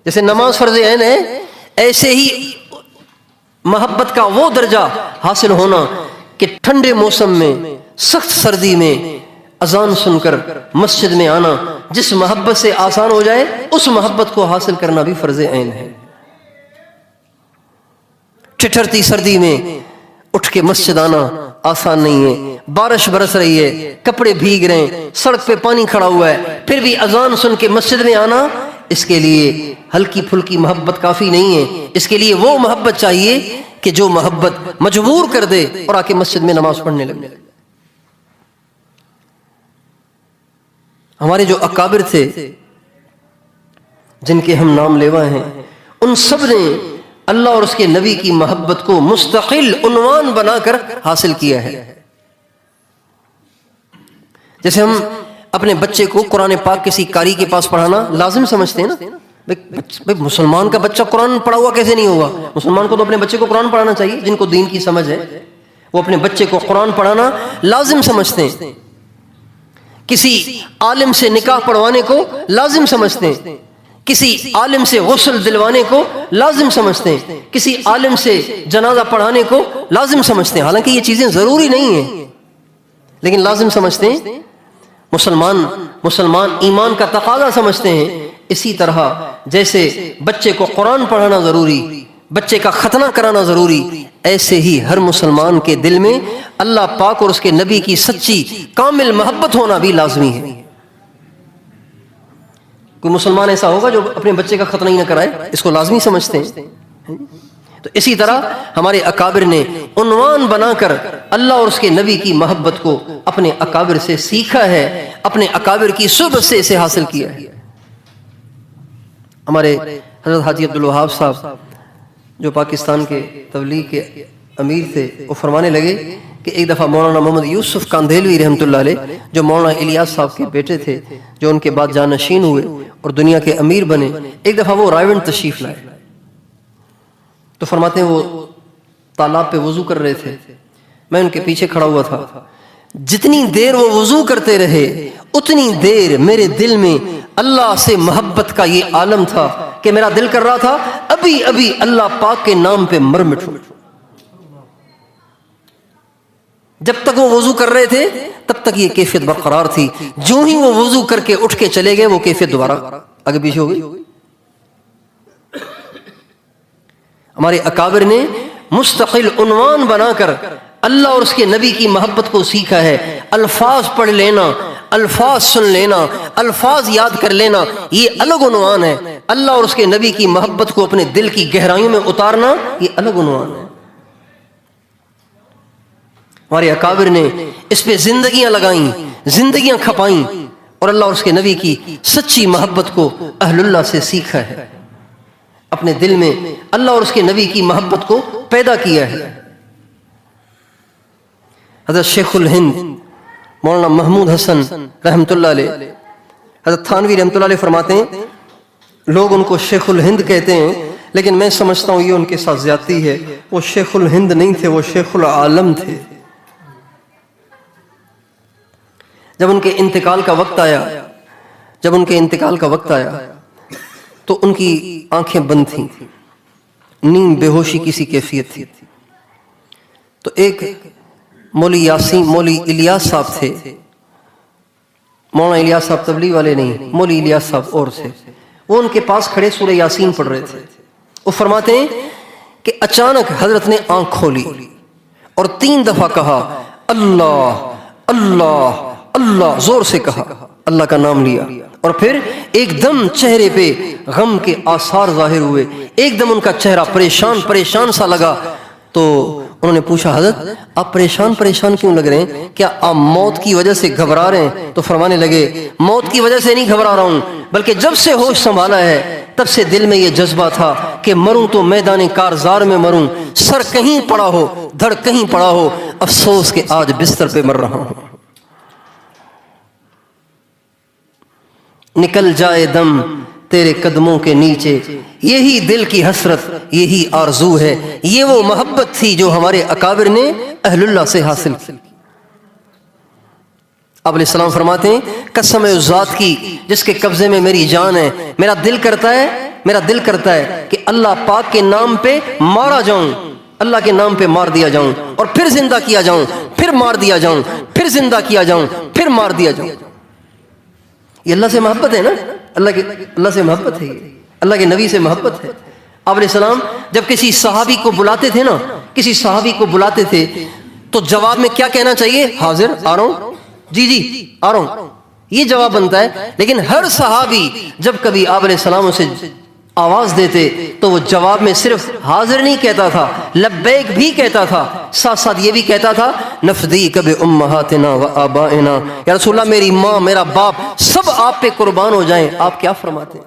जैसे नमाज फर्ज ऐन है, ऐसे ही मोहब्बत का वो दर्जा हासिल होना कि ठंडे मौसम में, सख्त सर्दी में अजान सुनकर मस्जिद में आना जिस मोहब्बत से आसान हो जाए, उस मोहब्बत को हासिल करना भी फर्ज ऐन है। ठिठुरती सर्दी में उठ के मस्जिद आना आसान नहीं है। बारिश बरस रही है, कपड़े भीग रहे हैं, सड़क पे पानी खड़ा हुआ है, फिर भी अजान सुन के मस्जिद में आना, इसके लिए हल्की फुल्की मोहब्बत काफी नहीं है। इसके लिए वो मोहब्बत चाहिए कि जो मोहब्बत मजबूर कर दे और आके मस्जिद में नमाज पढ़ने लगे। हमारे जो अकाबिर थे, जिनके हम नाम लेवा हैं, उन सब ने अल्लाह और उसके नबी की मोहब्बत को मुस्तकिल उन्वान बनाकर हासिल किया है। जैसे हम अपने बच्चे को कुरान पाक किसी कारी के पास पढ़ाना लाजिम समझते हैं ना। भाई मुसलमान का बच्चा कुरान पढ़ा हुआ कैसे नहीं होगा? मुसलमान को तो अपने बच्चे को कुरान पढ़ाना चाहिए। जिनको दीन की समझ है वो अपने बच्चे को कुरान पढ़ाना लाजिम समझते हैं। किसी आलिम से निकाह पढ़वाने को लाजिम समझते हैं, किसी आलिम से गुस्ल दिलवाने को लाजिम समझते हैं, किसी आलिम से जनाजा पढ़ाने को लाजिम समझते हैं। हालांकि ये चीजें जरूरी नहीं है, लेकिन लाजिम समझते हैं। मुसलमान ईमान का तकाजा समझते हैं। इसी तरह जैसे बच्चे को कुरान पढ़ाना जरूरी, बच्चे का खतना कराना जरूरी, ऐसे ही हर मुसलमान के दिल में अल्लाह पाक और उसके नबी की सच्ची कामिल मोहब्बत होना भी लाजमी है। कोई मुसलमान ऐसा होगा जो अपने बच्चे का खतना ही ना कराए? इसको लाजमी समझते हैं। तो इसी तरह हमारे अकाबिर ने उन्वान बनाकर अल्लाह और उसके नबी की मोहब्बत को अपने अकाबिर से सीखा है, अपने अकाबिर की सुबह से इसे हासिल किया है। हमारे हजरत हाजी अब्दुल वहाब साहब जो पाकिस्तान के तबलीग के अमीर थे, वो फरमाने लगे कि एक दफ़ा मौलाना मोहम्मद यूसुफ कांदेलवी रहमतुल्लाह अलैह, जो मौलाना इलियास साहब के बेटे थे, जो उनके बाद जानशीन हुए और दुनिया के अमीर बने, एक दफ़ा वो रायवंड तशरीफ लाए। तो फरमाते हैं वो तालाब पे वजू कर रहे थे, मैं उनके पीछे खड़ा हुआ था। जितनी देर वो वजू करते रहे उतनी देर मेरे दिल में अल्लाह से मोहब्बत का ये आलम था कि मेरा दिल कर रहा था अभी अभी अल्लाह पाक के नाम पे मर मिटूं। जब तक वो वजू कर रहे थे तब तक ये कैफियत बरकरार थी। जो ही वो वजू करके उठ के चले गए, वो कैफियत दोबारा आगे पीछे हो गई। हमारे अकाबिर ने मुस्तकिल उन्वान बनाकर अल्लाह और उसके नबी की मोहब्बत को सीखा है। अल्फाज पढ़ लेना, अल्फाज सुन लेना, अल्फाज याद कर लेना, ये अलग उन्वान है। अल्लाह और उसके नबी की मोहब्बत को अपने दिल की गहराइयों में उतारना, ये अलग उन्वान है। हमारे अकाबिर ने इस पे जिंदगियां लगाई, जिंदगियां खपाई और अल्लाह और उसके नबी की सच्ची मोहब्बत को अहलुल्लाह से सीखा है। अपने दिल में अल्लाह और उसके नबी की मोहब्बत को पैदा किया है। हज़रत शेखुल हिंद मौलाना महमूद हसन रहमतुल्लाह अलैह, हज़रत थानवी रहमतुल्लाह अलैह फरमाते हैं, लोग उनको शेखुल हिंद कहते हैं, लेकिन मैं समझता हूँ ये उनके साथ ज्यादती है। वो शेखुल हिंद नहीं थे, वो शेखुल आलम थे। जब उनके इंतकाल का वक्त आया, तो उनकी आंखें बंद थीं, नींद बेहोशी किसी कैफियत थी। तो एक मौली इलियास साहब थे, मौलाना इलियास साहब तबलीग वाले नहीं, मौली इलियास साहब और थे। वो उनके पास खड़े सूरह यासीन पढ़ रहे थे। वो फरमाते हैं कि अचानक हजरत ने आंख खोली और 3 दफा कहा अल्लाह अल्लाह अल्लाह, जोर से कहा, अल्लाह का नाम लिया, और फिर एकदम चेहरे पे गम के आसार जाहिर हुए। एकदम उनका चेहरा परेशान परेशान सा लगा। तो उन्होंने पूछा, हज़रत आप परेशान परेशान क्यों लग रहे हैं? क्या आप मौत की वजह से घबरा रहे हैं? तो फरमाने लगे, मौत की वजह से नहीं घबरा रहा हूं, बल्कि जब से होश संभाला है तब से दिल में यह जज्बा था कि मरूं तो मैदान कारजार में मरूं, सर कहीं पड़ा हो, धड़ कहीं पड़ा हो, अफसोस के आज बिस्तर पे मर रहा हूं। निकल जाए दम तेरे कदमों के नीचे, यही दिल की हसरत, यही आरजू है। ये वो मोहब्बत थी जो हमारे अकाबिर ने अहलुल्लाह से हासिल की। आप फरमाते हैं, कसम उस ज़ात की जिसके कब्जे में मेरी जान है, मेरा दिल करता है मेरा दिल करता है कि अल्लाह पाक के नाम पे मारा जाऊं, अल्लाह के नाम पे मार दिया जाऊं और फिर जिंदा किया जाऊं, फिर मार दिया जाऊं, फिर जिंदा किया जाऊं, फिर मार दिया जाऊं। ये अल्लाह से मोहब्बत है ना, अल्लाह से मोहब्बत है, अल्लाह के नबी से मोहब्बत है। आप अलैहिस्सलाम जब किसी सहाबी को बुलाते थे ना, किसी सहाबी को बुलाते थे तो जवाब में क्या कहना चाहिए? हाजिर, आ रहा हूं, जी जी आ रहा हूं, ये जवाब बनता है। लेकिन हर सहाबी जब कभी आप अलैहिस्सलाम से आवाज देते तो वो जवाब में सिर्फ हाजिर नहीं कहता था, लब्बैक भी कहता था, साथ साथ ये भी कहता था नफदीक बि उम्महातिना व आबाइना, या रसूलल्लाह मेरी माँ मेरा बाप सब आप पे कुर्बान हो जाएं। आप क्या फरमाते हैं?